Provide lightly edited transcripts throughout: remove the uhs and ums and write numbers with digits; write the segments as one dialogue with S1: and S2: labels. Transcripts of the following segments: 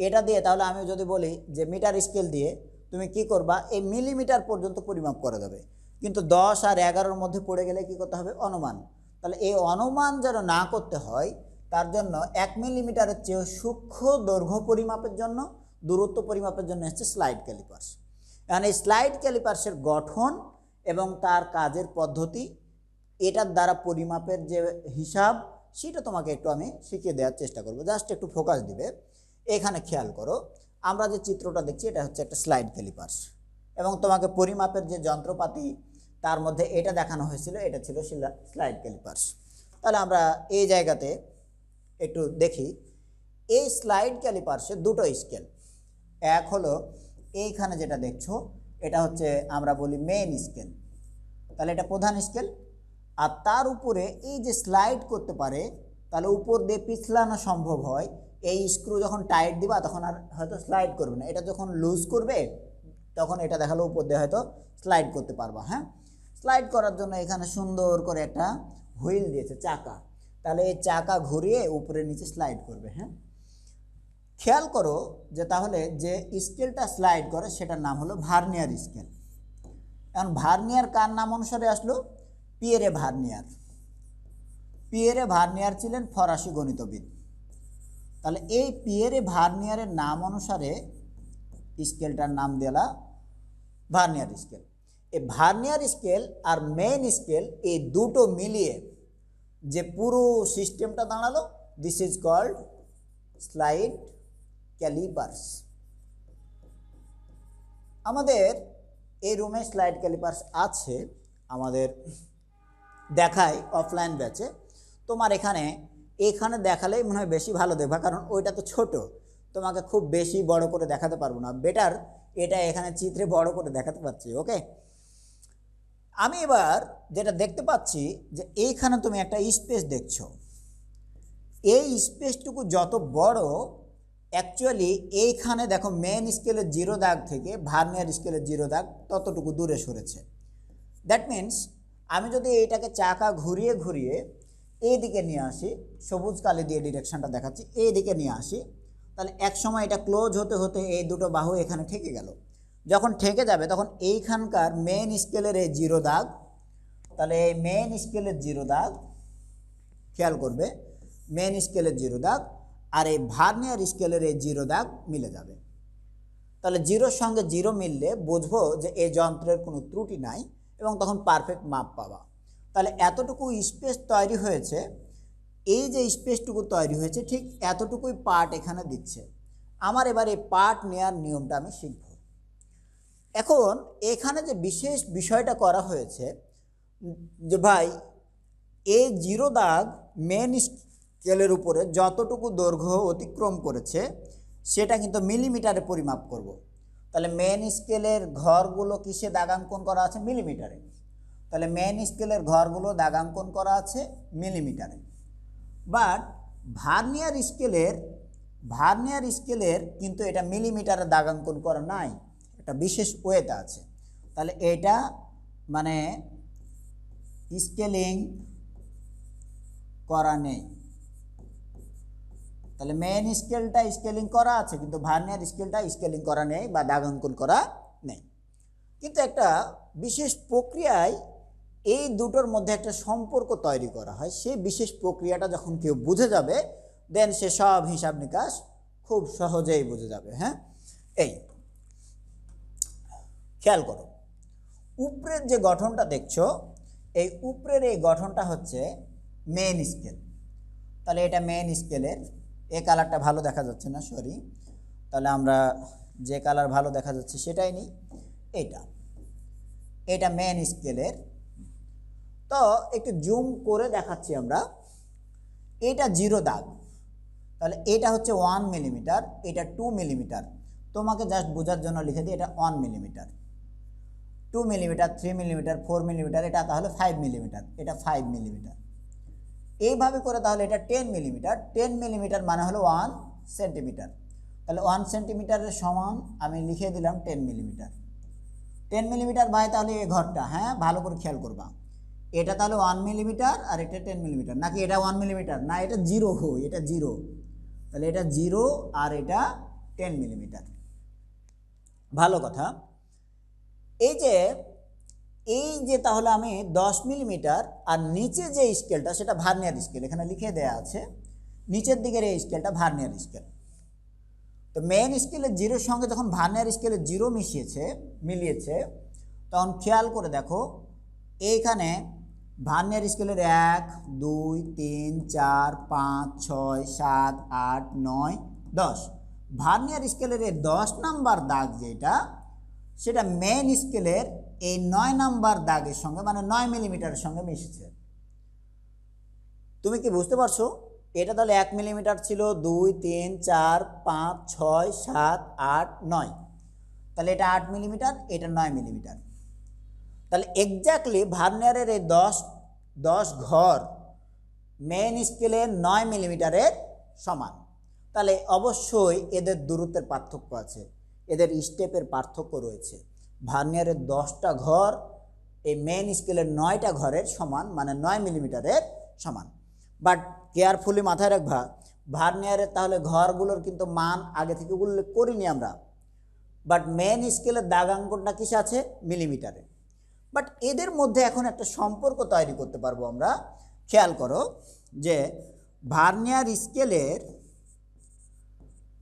S1: এটা দিয়ে তাহলে আমি যদি বলি যে মিটার স্কেল দিয়ে তুমি কি করবা, এই মিলিমিটার পর্যন্ত পরিমাপ করা যাবে, কিন্তু 10 আর 11-র মধ্যে পড়ে গেলে কি করতে হবে, অনুমান। তাহলে এই অনুমান যেন না করতে হয় তার জন্য 1 মিলিমিটারের চেয়েও সূক্ষ্ম দৈর্ঘ্য পরিমাপের জন্য, দূরত্ব পরিমাপের জন্য হচ্ছে স্লাইড ক্যালিপার্স। এখন এই স্লাইড ক্যালিপার্সের গঠন এবং তার কাজের পদ্ধতি, এটার দ্বারা পরিমাপের যে হিসাব, সেটা তোমাকে একটু আমি শিখিয়ে দেওয়ার চেষ্টা করব। জাস্ট একটু ফোকাস দিবে। এখানে খেয়াল করো, আমরা যে চিত্রটা দেখছি এটা হচ্ছে একটা স্লাইড ক্যালিপার্স, এবং তোমাকে পরিমাপের যে যন্ত্রপাতি তার মধ্যে এটা দেখানো হয়েছিল, এটা ছিল স্লাইড ক্যালিপার্স। তাহলে আমরা এই জায়গাতে একটু দেখি, এই স্লাইড ক্যালিপার্সে দুটো স্কেল। এক হলো এইখানে যেটা দেখছো, এটা হচ্ছে আমরা বলি মেইন স্কেল, তাহলে এটা প্রধান স্কেল। আর তার উপরে এই যে স্লাইড করতে পারে, তাহলে উপর দিয়ে পিছলানো সম্ভব হয়। এই স্ক্রু যখন টাইট দিবা তখন আর হয়তো স্লাইড করবে না, এটা যখন লুজ করবে তখন এটা দেখালো উপর দিয়ে হয়তো স্লাইড করতে পারবা। হ্যাঁ, স্লাইড করার জন্য এখানে সুন্দর করে একটা হুইল দিয়েছে, চাকা, তাহলে এই চাকা ঘুরিয়ে উপরে নিচে স্লাইড করবে। হ্যাঁ, খেয়াল করো যে তাহলে যে স্কেলটা স্লাইড করে সেটার নাম হলো ভার্নিয়ার স্কেল। এখন ভার্নিয়ার কার নাম অনুসারে আসলো, পিয়েরে ভার্নিয়ার। পিয়েরে ভার্নিয়ার ছিলেন ফরাসি গণিতবিদ। তাহলে এই পিয়েরে ভার্নিয়ারের নাম অনুসারে স্কেলটার নাম দেলা ভার্নিয়ার স্কেল। এই ভার্নিয়ার স্কেল আর মেইন স্কেল এই দুটো মিলিয়ে যে পুরো সিস্টেমটা দাঁড়ালো, this is called slide callipers. আমাদের এই রুমে স্লাইড ক্যালিপার্স আছে, আমাদের দেখায় অফলাইন ব্যাচে। তোমার এখানে দেখালেই মনে হয় বেশি ভালো দেখবা, কারণ ওইটা তো ছোট, তোমাকে খুব বেশি বড় করে দেখাতে পারবো না। বেটার এটা এখানে চিত্রে বড় করে দেখাতে পারছি। ওকে, আমি এবার যেটা দেখতে পাচ্ছি যে এইখানে তুমি একটা স্পেস দেখছো, এই স্পেসটুকু যত বড়, অ্যাকচুয়ালি এইখানে দেখো মেন স্কেলের 0 দাগ থেকে ভার্নিয়ার স্কেলের 0 দাগ ততটুকু দূরে সরেছে। দ্যাট মিন্স আমি যদি এইটাকে চাকা ঘুরিয়ে ঘুরিয়ে এই দিকে নিয়ে আসি, সবুজ কালি দিয়ে ডিরেকশনটা দেখাচ্ছি, এই দিকে নিয়ে আসি, তাহলে এক সময় এটা ক্লোজ হতে হতে এই দুটো বাহু এখানে ঠেকে গেল। যখন ঠেকে যাবে তখন এইখানকার মেন স্কেলের এই 0 দাগ, তাহলে এই মেন স্কেলের 0 দাগ, খেয়াল করবে মেন স্কেলের 0 দাগ আর এই ভার্নিয়ার স্কেলের এই 0 দাগ মিলে যাবে। তাহলে 0-র সঙ্গে 0 মিললে বুঝবো যে এই যন্ত্রের কোনো ত্রুটি নাই, এবং তখন পারফেক্ট মাপ পাবা। তাহলে এতটুকু স্পেস তৈরি হয়েছে, এই যে স্পেসটুকু তৈরি হয়েছে ঠিক এতটুকুই পার্ট এখানে দিচ্ছে। আমার এবার এই পার্ট নেওয়ার নিয়মটা আমি শিখব। এখন এখানে যে বিশেষ বিষয়টা করা হয়েছে যে ভাই এই 0 দাগ মেন স্কেলের উপরে যতটুকু দৈর্ঘ্য অতিক্রম করেছে সেটা কিন্তু মিলিমিটারে পরিমাপ করব। তাহলে মেন স্কেলের ঘরগুলো কিসে দাগাঙ্কন করা আছে, মিলিমিটারে। তাহলে মেন স্কেলের ঘরগুলো দাগাঙ্কন করা আছে মিলিমিটারে। বাট ভার্নিয়ার স্কেলের কিন্তু এটা মিলিমিটারে দাগাঙ্কন করা নাই, একটা বিশেষ ওয়েতে আছে। তাহলে এটা মানে স্কেলিং করা নেই। তাহলে মেন স্কেলটা স্কেলিং করা আছে, কিন্তু ভার্নিয়ার স্কেলটা স্কেলিং করা নেই বা দাগাঙ্কন করা নেই। কিন্তু একটা বিশেষ প্রক্রিয়ায় এই দুটোর মধ্যে একটা সম্পর্ক তৈরি করা হয়। সেই বিশেষ প্রক্রিয়াটা যখন কেউ বুঝে যাবে, দেন সে সব হিসাব নিকাশ খুব সহজেই বুঝে যাবে। হ্যাঁ, এই খেয়াল করো, উপরের যে গঠনটা দেখছো, এই উপরের এই গঠনটা হচ্ছে মেন স্কেল। তাহলে এটা মেন স্কেলের, এই কালারটা ভালো দেখা যাচ্ছে না, সরি, তাহলে আমরা যে কালার ভালো দেখা যাচ্ছে সেটাই নিই। এটা মেন স্কেলের। তো একটু জুম করে দেখাচ্ছি আমরা, এটা 0 দাগ, তাহলে এটা হচ্ছে 1 মিলিমিটার, এটা 2 মিলিমিটার। তোমাকে জাস্ট বোঝার জন্য লিখে দিই, এটা 1 মিলিমিটার, 2 মিলিমিটার, 3 মিলিমিটার, 4 মিলিমিটার, এটা তাহলে 5 মিলিমিটার, এটা 5 মিলিমিটার। এইভাবে করে তাহলে এটা 10 মিলিমিটার, 10 মিলিমিটার মানে হলো 1 সেন্টিমিটার। তাহলে 1 সেন্টিমিটারের সমান আমি লিখে দিলাম 10 মিলিমিটার। 10 মিলিমিটার ভাই, তাহলে এই ঘরটা, হ্যাঁ ভালো করে খেয়াল করবা, এটা তাহলে 1 মিলিমিটার আর এটা 10 মিলিমিটার, নাকি এটা 1 মিলিমিটার, না এটা 0 হয়, এটা 0, তাহলে এটা 0 আর এটা 10 মিলিমিটার। ভালো কথা। এই যে তাহলে আমি 10 মিলিমিটার, আর নিচে যে স্কেলটা সেটা ভার্নিয়ার স্কেল, এখানে লিখে দেয়া আছে নিচের দিকের এই স্কেলটা ভার্নিয়ার স্কেল। তো মেন স্কেলের জিরোর সঙ্গে যখন ভার্নিয়ার স্কেলের জিরো মিলিয়েছে তখন খেয়াল করে দেখো এইখানে ভার্নিয়ার স্কেলের 1 2 3 4 5 6 7 8 9 10, ভার্নিয়ার স্কেলের এই 10 নাম্বার দাগ যেটা সেটা মেন স্কেলের এই 9 নাম্বার দাগের সঙ্গে মানে 9 মিলিমিটারের সঙ্গে মিশেছে। তুমি কি বুঝতে পারছো? এটা তাহলে 1 মিলিমিটার ছিল, 2 3 4 5 6 7 8 9, তাহলে এটা 8 মিলিমিটার, এটা 9 মিলিমিটার। তাহলে এক্স্যাক্টলি ভার্নিয়ারের এই 10 ঘর মেন স্কেলের 9 মিলিমিটারের সমান। তাহলে অবশ্যই এদের দূরত্বের পার্থক্য আছে, এদের স্টেপের পার্থক্য রয়েছে। ভার্নিয়ারের 10টা ঘর এই মেন স্কেলের 9টা ঘরের সমান মানে 9 মিলিমিটারের সমান। বাট কেয়ারফুলি মাথায় রাখবা, ভার্নিয়ারের তাহলে ঘরগুলোর কিন্তু মান আগে থেকে উল্লেখ করিনি আমরা, বাট মেন স্কেলের দাগাঙ্কনটা কিসে আছে? মিলিমিটারে। বাট এদের মধ্যে এখন একটা সম্পর্ক তৈরি করতে পারবো আমরা। খেয়াল করো যে ভার্নিয়ার স্কেলের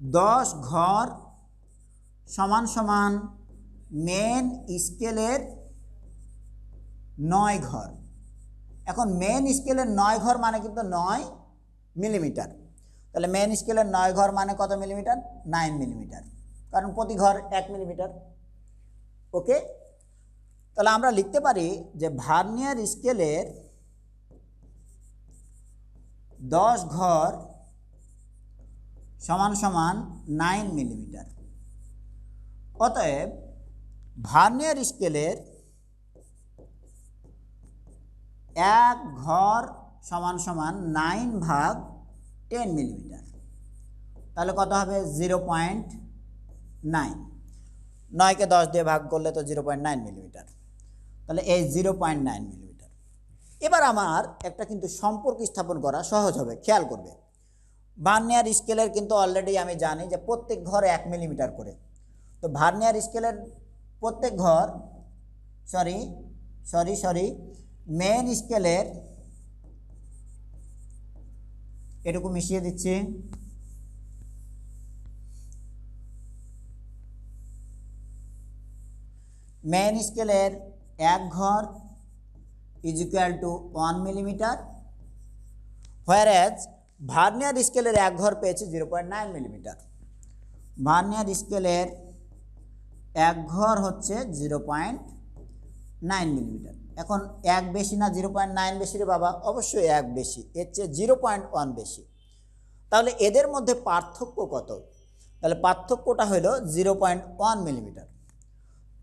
S1: 10 ঘর সমান সমান মেন স্কেলের 9 ঘর। এখন মেন স্কেলের 9 ঘর মানে কিন্তু 9 মিলিমিটার। তাহলে মেন স্কেলের 9 ঘর মানে কত মিলিমিটার? 9 মিলিমিটার, কারণ প্রতি ঘর 1 মিলিমিটার। ওকে, তাহলে আমরা লিখতে পারি যে ভার্নিয়ার স্কেলের 10 ঘর সমান সমান 9 মিলিমিটার। অতএব ভার্নিয়ার স্কেলের 1 ঘর সমান সমান 9/10 মিলিমিটার। তাহলে কত হবে? 0.9। 9কে 10 দিয়ে ভাগ করলে তো 0.9 মিলিমিটার। তাহলে এই 0.9 মিলিমিটার। এবার আমার একটা কিন্তু সম্পর্ক স্থাপন করা সহজ হবে। খেয়াল করবে, ভার্নিয়ার স্কেলের কিন্তু অলরেডি আমি জানি যে প্রত্যেক ঘর 1 মিলিমিটার করে। তো ভার্নিয়ার স্কেলের প্রত্যেক ঘর সরি মেন স্কেলের, এটুকু মিশিয়ে দিচ্ছি, মেন স্কেলের 1 ঘর is equal to 1 millimetre, whereas vernier স্কেলের 1 ঘর পেয়েছি 0.9 মিলিমিটার। ভার্নিয়ার স্কেলের 1 ঘর হচ্ছে 0.9 মিলিমিটার। এখন 1 বেশি না 0.9 বেশি রে বাবা? অবশ্যই 1 বেশি, এর চেয়ে 0.1 বেশি। তাহলে এদের মধ্যে পার্থক্য কত? তাহলে পার্থক্যটা হলো 0.1 মিলিমিটার।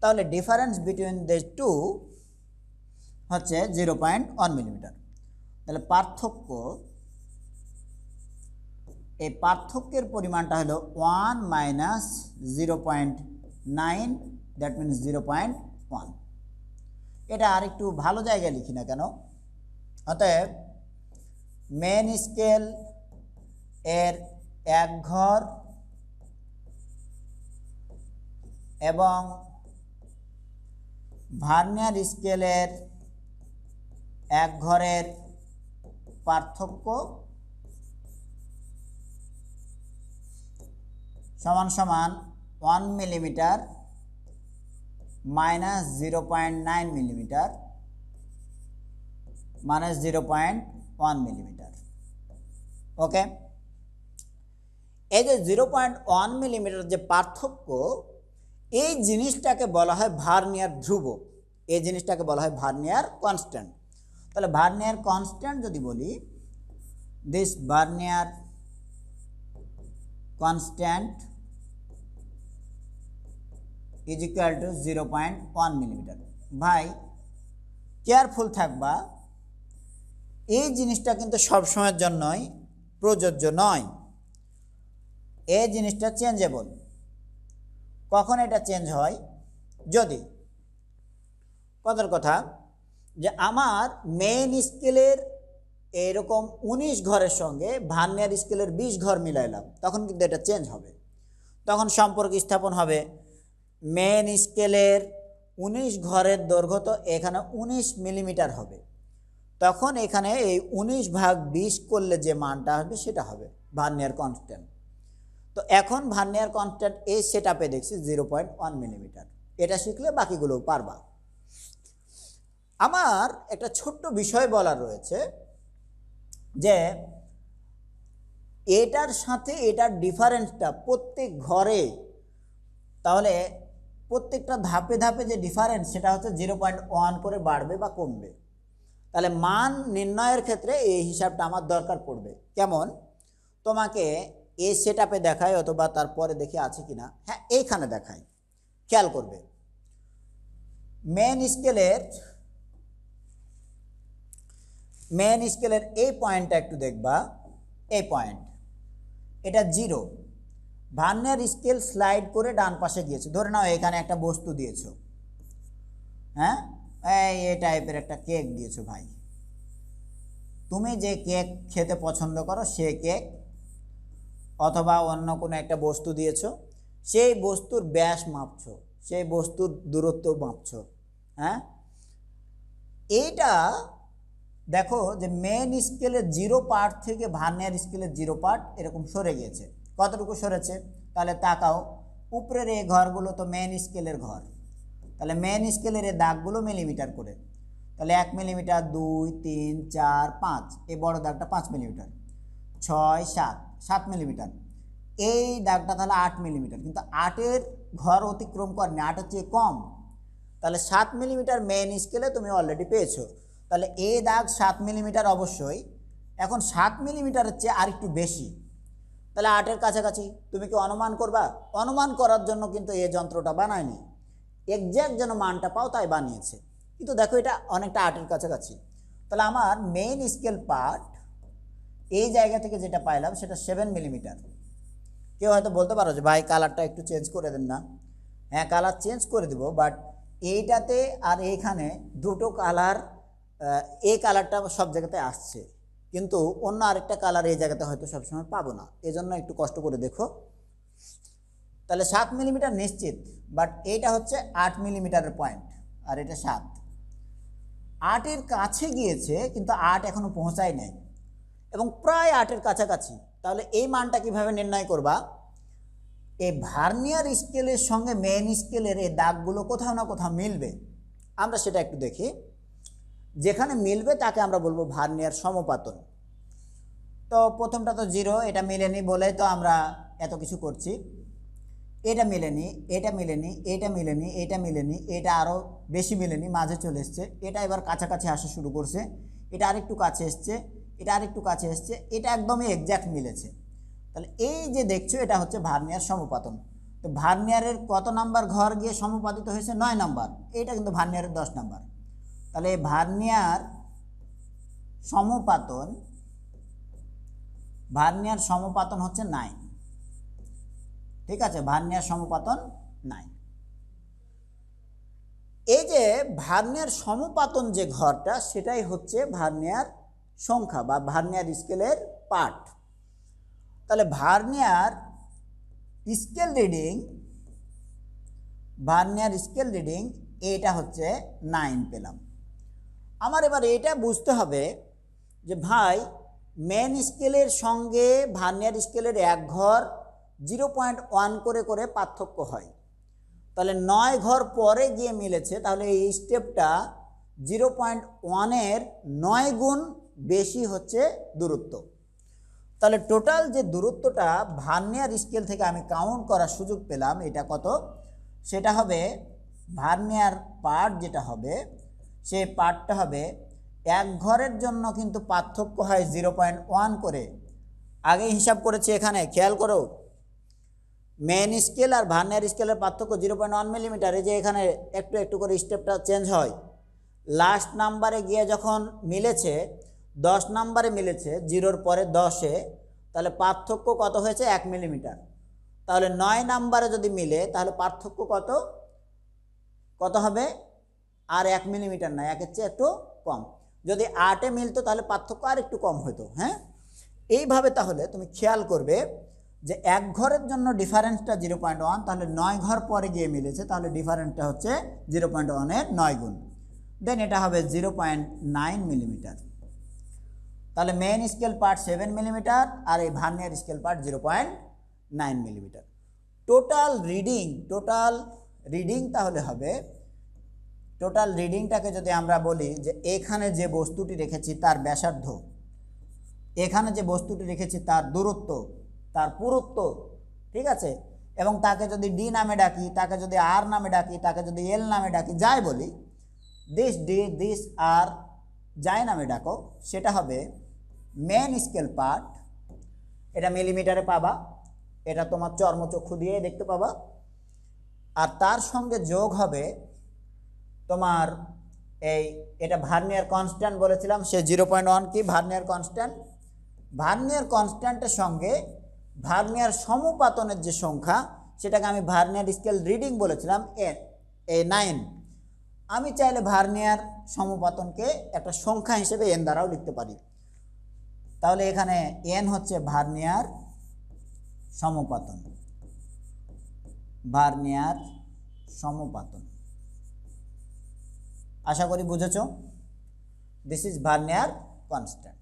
S1: তাহলে ডিফারেন্স বিটুইন দ্য টু হচ্ছে 0.1 মিলিমিটার। তাহলে এই পার্থক্যের পরিমাণটা হলো 1 মাইনাস 0.9, দ্যাট মিনস 0.1। এটা আর একটু ভালো জায়গায় লিখি না কেন? অতএব মেন স্কেল এর 1 ঘর এবং ভার্নিয়ার স্কেলের 1 ঘরের পার্থক্য সমান সমান 1 millimetre minus 0.9 millimetre minus 0.1 millimetre. Okay, এই যে 0.1 মিলিমিটার যে পার্থক্য, এই জিনিসটাকে বলা হয় ভার্নিয়ার ধ্রুবক, এই জিনিসটাকে বলা হয় ভার্নিয়ার কনস্ট্যান্ট। তাহলে ভার্নিয়ার কনস্ট্যান্ট যদি বলি, this vernier constant is equal two 0.1 millimetre. ভাই কেয়ারফুল থাকবা, এই জিনিসটা কিন্তু সবসময়ের জন্যই প্রযোজ্য নয়, এই জিনিসটা চেঞ্জেবল। কখন এটা চেঞ্জ হয়? যদি কথার কথা যে আমার মেইন স্কেলের এরকম 19 ঘরের সঙ্গে ভার্নিয়ার স্কেলের 20 ঘর মিলাইলাম, তখন কিন্তু এটা চেঞ্জ হবে। তখন সম্পর্ক স্থাপন হবে মেন স্কেলের 19 ঘরের দৈর্ঘ্য তো এখানে 19 মিলিমিটার হবে, তখন এখানে এই 19/20 করলে যে মানটা আসবে সেটা হবে ভার্নিয়ার কনস্ট্যান্ট। তো এখন ভার্নিয়ার কনস্ট্যান্ট এই সেট আপে দেখছি 0.1 মিলিমিটার। এটা শিখলে বাকিগুলো পারবা। আমার একটা ছোট্ট বিষয় বলার রয়েছে যে এটার সাথে এটার ডিফারেন্সটা প্রত্যেক ঘরে, তাহলে প্রত্যেকটা ধাপে ধাপে যে ডিফারেন্স সেটা হচ্ছে 0.1 করে বাড়বে বা কমবে। তাহলে মান নির্ণয়ের ক্ষেত্রে এই হিসাবটা আমার দরকার পড়বে। কেমন, তোমাকে এই সেট আপে দেখায় অথবা তারপরে দেখি আছে কিনা। হ্যাঁ, এইখানে দেখায়, খেয়াল করবে। মেন স্কেলের এই পয়েন্টটা একটু দেখবা, এই পয়েন্ট, এটা 0। ভার্নিয়ার স্কেল স্লাইড করে ডান পাশে গিয়েছে। ধরে নাও এখানে একটা বস্তু দিয়েছো, হ্যাঁ, এই টাইপের একটা কেক দিয়েছো ভাই, তুমি যে কেক খেতে পছন্দ করো সে কেক, অথবা অন্য কোনো একটা বস্তু দিয়েছো, সেই বস্তুর ব্যাস মাপছো, সেই বস্তুর দূরত্ব মাপছো। হ্যাঁ, এইটা দেখো যে মেন স্কেলের 0 পার্ট থেকে ভার্নিয়ার স্কেলের 0 পার্ট এরকম সরে গিয়েছে। কতটুকু সরেছে? তাহলে তাকাও, উপরের এই ঘরগুলো তো মেন স্কেলের ঘর, তাহলে মেন স্কেলের এই দাগগুলো মিলিমিটার করে, তাহলে 1 মিলিমিটার, 2, 3, 4, 5, এই বড় দাগটা 5 মিলিমিটার, 6, 7 মিলিমিটার, এই দাগটা তাহলে 8 মিলিমিটার, কিন্তু 8-এর ঘর অতিক্রম করেনি, 8-এর চেয়ে কম। তাহলে 7 মিলিমিটার মেন স্কেলে তুমি অলরেডি পেয়েছো। তাহলে এই দাগ 7 মিলিমিটার অবশ্যই। এখন 7 মিলিমিটারের চেয়ে আর একটু বেশি, তাহলে 8-এর কাছাকাছি। তুমি কি অনুমান করবা? অনুমান করার জন্য কিন্তু এই যন্ত্রটা বানায়নি, এক্স্যাক্ট যেন মানটা পাও তাই বানিয়েছে। কিন্তু দেখো এটা অনেকটা 8-এর কাছাকাছি। তাহলে আমার মেইন স্কেল পার্ট এই জায়গা থেকে যেটা পাইলাম সেটা 7 মিলিমিটার। কেউ হয়তো বলতে পারো যে ভাই কালারটা একটু চেঞ্জ করে দেন না। হ্যাঁ, কালার চেঞ্জ করে দেবো, বাট এইটাতে আর এইখানে দুটো কালার, এই কালারটা সব জায়গাতে আসছে, কিন্তু অন্য আরেকটা কালার এই জায়গাতে হয়তো সবসময় পাবো না, এজন্য একটু কষ্ট করে দেখো। তাহলে 7 মিলিমিটার নিশ্চিত, বাট এইটা হচ্ছে 8 মিলিমিটারের পয়েন্ট, আর এটা 7। 8-এর কাছে গিয়েছে কিন্তু 8 এখনো পৌঁছায় নাই, এবং প্রায় 8-এর কাছাকাছি। তাহলে এই মানটা কিভাবে নির্ণয় করবা? এই ভার্নিয়ার স্কেলের সঙ্গে মেন স্কেলের এই দাগগুলো কোথাও না কোথাও মিলবে, আমরা সেটা একটু দেখি। যেখানে মিলবে তাকে আমরা বলবো ভার্নিয়ার সমপাতন। তো প্রথমটা তো 0, এটা মিলেনি বলেই তো আমরা এত কিছু করছি। এটা মিলেনি, এটা মিলেনি, এটা মিলেনি, এটা মিলেনি, এটা আরও বেশি মিলেনি, মাঝে চলে এসছে। এটা এবার কাছাকাছি আসা শুরু করছে, এটা আরেকটু কাছে এসছে, এটা আরেকটু কাছে এসছে, এটা একদমই এক্স্যাক্ট মিলেছে। তাহলে এই যে দেখছো এটা হচ্ছে ভার্নিয়ার সমপাতন। তো ভার্নিয়ারের কত নাম্বার ঘর গিয়ে সমপাতিত হয়েছে? 9 নাম্বার। এটা কিন্তু ভার্নিয়ারের 10 নাম্বার। তাহলে ভার্নিয়ার সমপাতন হচ্ছে 9। ঠিক আছে, ভার্নিয়ার সমপাতন 9। এই যে ভার্নিয়ার সমপাতন যে ঘরটা সেটাই হচ্ছে ভার্নিয়ার সংখ্যা বা ভার্নিয়ার স্কেলের পার্ট। তাহলে ভার্নিয়ার স্কেল রিডিং এটা হচ্ছে 9 পেলাম। আমার এবার এটা বুঝতে হবে যে ভাই মেন স্কেলের সঙ্গে ভার্নিয়ার স্কেলের এক ঘর 0.1 করে করে পার্থক্য হয়। তাহলে 9 ঘর পরে গিয়ে মিলেছে, তাহলে এই স্টেপটা 0.1-এর 9 গুণ বেশি হচ্ছে দূরত্ব। তাহলে টোটাল যে দূরত্বটা ভার্নিয়ার স্কেল থেকে আমি কাউন্ট করার সুযোগ পেলাম, এটা কত? সেটা হবে ভার্নিয়ার পার্ট যেটা হবে, সেই পার্টটা হবে এক ঘরের জন্য কিন্তু পার্থক্য হয় 0.1 করে। আগে হিসাব করেছি, এখানে খেয়াল করো, মেন স্কেল আর ভার্নিয়ার স্কেলের পার্থক্য 0.1 মিলিমিটার। এই যে এখানে একটু একটু করে স্টেপটা চেঞ্জ হয়। লাস্ট নাম্বারে গিয়ে যখন মিলেছে, 10 নাম্বারে মিলেছে, 0-র পরে 10-এ, তাহলে পার্থক্য কত হয়েছে? 1 মিলিমিটার। তাহলে 9 নাম্বারে যদি মিলে তাহলে পার্থক্য কত হবে? আর 1 মিলিমিটার না, 1-এর চেয়ে একটু কম। যদি 8-এ মিলতো তাহলে পার্থক্য আর একটু কম হতো। হ্যাঁ, এইভাবে তাহলে তুমি খেয়াল করবে যে এক ঘরের জন্য ডিফারেন্সটা 0.1, তাহলে 9 ঘর পরে গিয়ে মিলেছে, তাহলে ডিফারেন্সটা হচ্ছে 0.1-এর 9 গুণ, দেন এটা হবে 0.9 মিলিমিটার। তাহলে মেন স্কেল পার্ট 7 মিলিমিটার আর এই vernier scale part 0.9 millimetre. Total reading তাহলে হবে, টোটাল রিডিংটাকে যদি আমরা বলি যে এখানে যে বস্তুটি রেখেছি তার ব্যাসার্ধ, এখানে যে বস্তুটি রেখেছি তার দূরত্ব, তার পুরুত্ব, ঠিক আছে, এবং তাকে যদি ডি নামে ডাকি, তাকে যদি আর নামে ডাকি, তাকে যদি এল নামে ডাকি, যাই বলি, দিস আর যাই নামে ডাকো, সেটা হবে মেন স্কেল পার্ট। এটা মিলিমিটারে পাবা, এটা তোমার চর্মচক্ষু দিয়ে দেখতে পাবা। আর তার সঙ্গে যোগ হবে তোমার এটা ভার্নিয়ার কনস্ট্যান্ট বলেছিলাম, সে 0.1 কি ভার্নিয়ার কনস্ট্যান্ট, ভার্নিয়ার কনস্ট্যান্টের সঙ্গে ভার্নিয়ার সমপাতনের যে সংখ্যা, সেটাকে আমি ভার্নিয়ার স্কেল রিডিং বলেছিলাম A9। আমি চাইলে ভার্নিয়ার সমপাতনকে একটা সংখ্যা হিসেবে n দ্বারাও লিখতে পারি। তাহলে এখানে n হচ্ছে ভার্নিয়ার সমপাতন, ভার্নিয়ার সমপাতন। আশা করি বুঝেছো। This is vernier constant.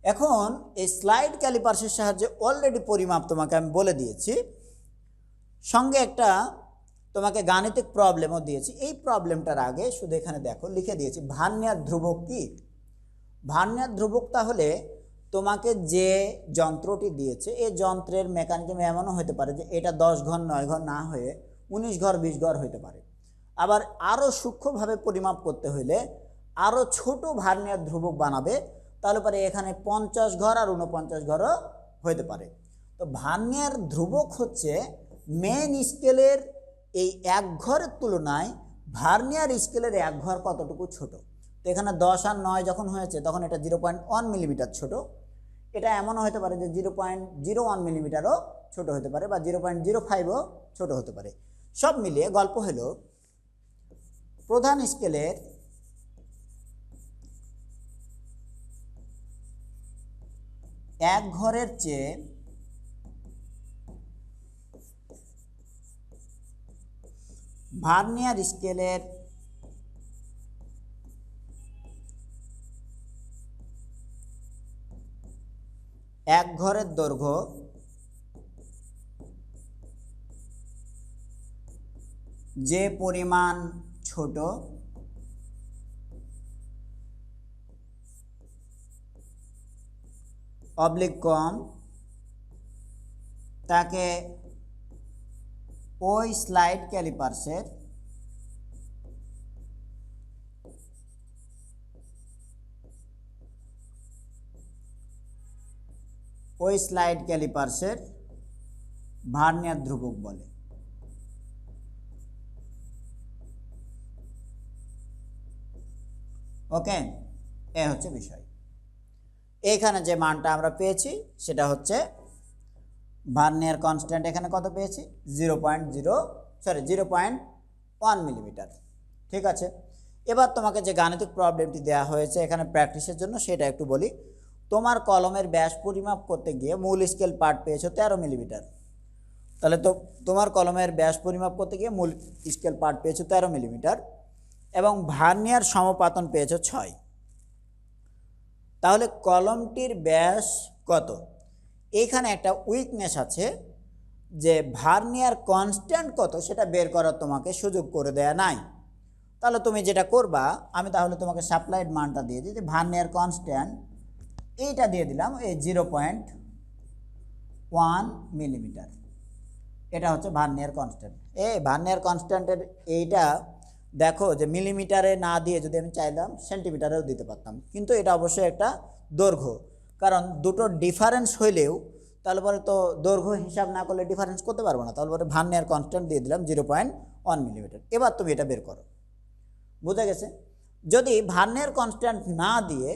S1: এখন এই স্লাইড ক্যালিপার্সের সাহায্যে অলরেডি পরিমাপ তোমাকে আমি বলে দিয়েছি, সঙ্গে একটা তোমাকে গাণিতিক প্রবলেমও দিয়েছি। এই প্রবলেমটার আগে শুধু এখানে দেখো লিখে দিয়েছি ভার্নিয়ার ধ্রুবক কি। ভার্নিয়ার ধ্রুবক তাহলে তোমাকে যে যন্ত্রটি দিয়েছে, এই যন্ত্রের মেকানিজম এমনও হতে পারে যে এটা 10 ঘর 9 ঘর না হয়ে 19 ঘর 20 ঘর হতে পারে। আবার আরও সূক্ষ্মভাবে পরিমাপ করতে হলে আরও ছোট ভার্নিয়ার ধ্রুবক বানাবে, তাহলে পরে এখানে 50 ঘর আর 49 ঘরও হতে পারে। তো ভার্নিয়ার ধ্রুবক হচ্ছে মেন স্কেলের এই এক ঘরের তুলনায় ভার্নিয়ার স্কেলের এক ঘর কতটুকু ছোট। তো এখানে 10 আর 9 যখন হয়েছে তখন এটা 0.1 মিলিমিটার ছোট। এটা এমনও হতে পারে যে 0.01 মিলিমিটারও ছোট হতে পারে, বা 0.05ও ছোট হতে পারে। সব মিলিয়ে গল্প হলো প্রধান স্কেলের এক ঘরের চেয়ে ভার্নিয়ার স্কেলের এক ঘরের দৈর্ঘ্য যে পরিমাণ ছোট অবলিক কম, তাকে ওই স্লাইড ক্যালিপার্সের ভার্নিয়ার ধ্রুবক বলে। ওকে, এ হচ্ছে বিষয়। এখানে যে মানটা আমরা পেয়েছি সেটা হচ্ছে ভার্নিয়ার কনস্ট্যান্ট, এখানে কত পেয়েছি 0.1 মিলিমিটার। ঠিক আছে, এবার তোমাকে যে গাণিতিক প্রবলেমটি দেওয়া হয়েছে এখানে প্র্যাকটিসের জন্য সেটা একটু বলি। তোমার কলমের ব্যাস পরিমাপ করতে গিয়ে মূল স্কেল পার্ট পেয়েছো 13 মিলিমিটার। তাহলে তো তোমার কলমের ব্যাস পরিমাপ করতে গিয়ে মূল স্কেল পার্ট পেয়েছো 13 মিলিমিটার এবং ভার্নিয়ার সমপাতন পেয়েছো 6। তাহলে কলমটির ব্যাস কত? এইখানে একটা উইকনেস আছে যে ভার্নিয়ার কনস্ট্যান্ট কত সেটা বের করার তোমাকে সুযোগ করে দেয়া নাই। তাহলে তুমি যেটা করবা, আমি তাহলে তোমাকে সাপ্লাইড মানটা দিয়ে দিই যে ভার্নিয়ার কনস্ট্যান্ট এইটা দিয়ে দিলাম, এই 0.1 মিলিমিটার। এটা হচ্ছে ভার্নিয়ার কনস্ট্যান্ট। এই ভার্নিয়ার কনস্ট্যান্টের এইটা দেখো যে মিলিমিটারে না দিয়ে যদি আমি চাইলাম সেন্টিমিটারেও দিতে পারতাম, কিন্তু এটা অবশ্যই একটা দৈর্ঘ্য, কারণ দুটো ডিফারেন্স হইলেও তাহলে পরে তো দৈর্ঘ্য হিসাব না করলে ডিফারেন্স করতে পারবো না। তাহলে পরে ভার্নিয়ার কনস্ট্যান্ট দিয়ে দিলাম 0.1 মিলিমিটার। এবার তুমি এটা বের করো, বুঝে গেছে? যদি ভার্নিয়ার কনস্ট্যান্ট না দিয়ে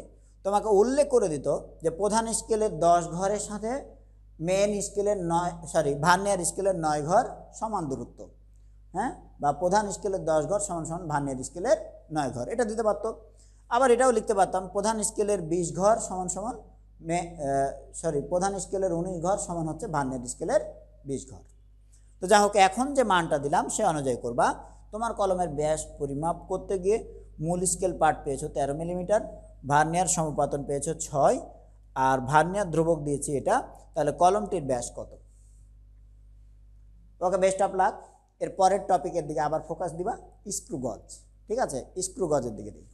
S1: তোমাকে উল্লেখ করে দিত যে প্রধান স্কেলের 10 ঘরের সাথে মেন স্কেলের ভার্নিয়ার স্কেলের 9 ঘর সমান দূরত্ব, হ্যাঁ, বা প্রধান স্কেলের 10 ঘর সমান সমান ভার্নিয়ার স্কেলের 9 ঘর, এটা দিতে পারতো। আবার এটাও লিখতে পারতাম প্রধান স্কেলের 20 ঘর সমান সমান প্রধান স্কেলের 19 ঘর সমান হচ্ছে ভার্নিয়ার স্কেলের 20 ঘর। তো যা হোক, এখন যে মানটা দিলাম সে অনুযায়ী করবা। তোমার কলমের ব্যাস পরিমাপ করতে গিয়ে মূল স্কেল পার্ট পেয়েছো 13 মিলিমিটার, ভার্নিয়ার সমপাতন পেয়েছো 6, আর ভার্নিয়ার ধ্রুবক দিয়েছি এটা, তাহলে কলমটির ব্যাস কত? ওকে, বেস্ট অফ লাক। এর পরের টপিকের দিকে আবার ফোকাস দিবা, স্ক্রু গজ। ঠিক আছে, স্ক্রু গজের দিকে দিবা।